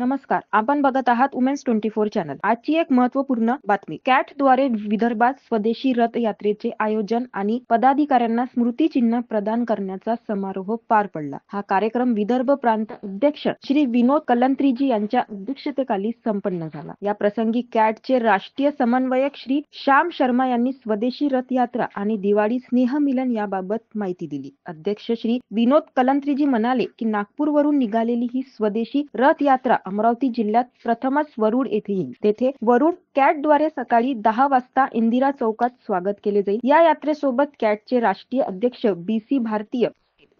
नमस्कार. आपण बघत आहात वुमेन्स 24 चॅनल. आजची एक महत्त्वपूर्ण बातमी. कॅटद्वारे विदर्भात स्वदेशी रथ यात्रेचे आयोजन आणि पदाधिकाऱ्यांना स्मृतिचिन्ह प्रदान करण्याचा समारोह पार पडला. हा कार्यक्रम विदर्भ प्रांत अध्यक्ष श्री विनोद कलंत्रीजी यांच्या अध्यक्षतेखाली संपन्न झाला. या प्रसंगी कॅटचे राष्ट्रीय समन्वयक श्री श्याम शर्मा यांनी स्वदेशी रथ यात्रा आणि दिवाळी स्नेहमिलन याबाबत माहिती दिली. अध्यक्ष श्री विनोद कलंत्रीजी म्हणाले की नागपूरवरून निघालेली ही स्वदेशी रथ यात्रा अमरावती जिल्ह्यात प्रथमच वरुड येथे येईल. तेथे वरुड कॅटद्वारे सकाळी 10 वाजता इंदिरा चौकात स्वागत केले जाईल. या यात्रेसोबत कॅटचे राष्ट्रीय अध्यक्ष BC भारतीय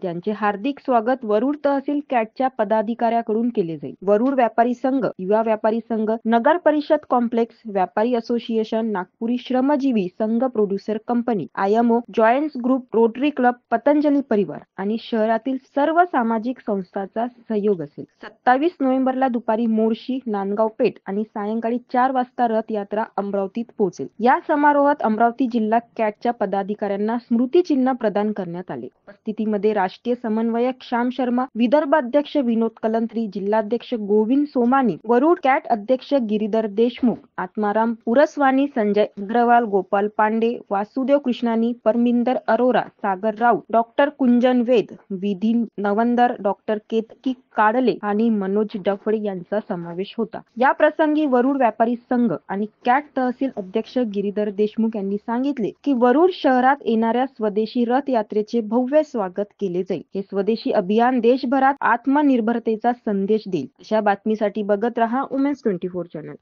त्यांचे हार्दिक स्वागत वरुड तहसील कॅटच्या पदाधिकाऱ्याकडून केले जाईल. वरुड व्यापारी संघ, युवा व्यापारी संघ, नगर परिषद कॉम्प्लेक्स, व्यापारी असोसिएशन, नागपुरी श्रमजीवी संघ, producer company, IMO, joints group, rotary club, Patanjali परिवार आणि शहरातील सर्व सामाजिक संस्थांचा सहयोग असेल. 27 नोव्हेंबरला दुपारी मोर्शी, नांदगाव पेठ आणि सायंकाळी 4 वाजता रथ यात्रा अमरावतीत पोहोचेल. या समारोहात अमरावती जिल्हा कॅटच्या पदाधिकाऱ्यांना स्मृतिचिन्ह प्रदान करण्यात आले. उपस्थितीमध्ये राष्ट्रीय समन्वयक श्याम शर्मा, विदर्भ अध्यक्ष विनोद कलंत्री, जिल्हाध्यक्ष गोविंद सोमानी, वरुड कॅट अध्यक्ष गिरीधर देशमुख, आत्माराम उरसवानी, संजय अग्रवाल, गोपाल पांडे, वासुदेव कृष्णानी, परमिंदर अरोरा, सागर राऊत, डॉक्टर कुंजन वेद, विधी नवंदर, डॉक्टर केतकी काडले आणि मनोज डफळे यांचा समावेश होता. या प्रसंगी वरुड व्यापारी संघ आणि कॅट तहसील अध्यक्ष गिरीधर देशमुख यांनी सांगितले की वरुड शहरात येणाऱ्या स्वदेशी रथ यात्रेचे भव्य स्वागत केले जाईल. हे स्वदेशी अभियान देशभरात आत्मनिर्भरतेचा संदेश देईल. अशा बातमीसाठी बघत रहा वुमेन्स 24 चॅनल.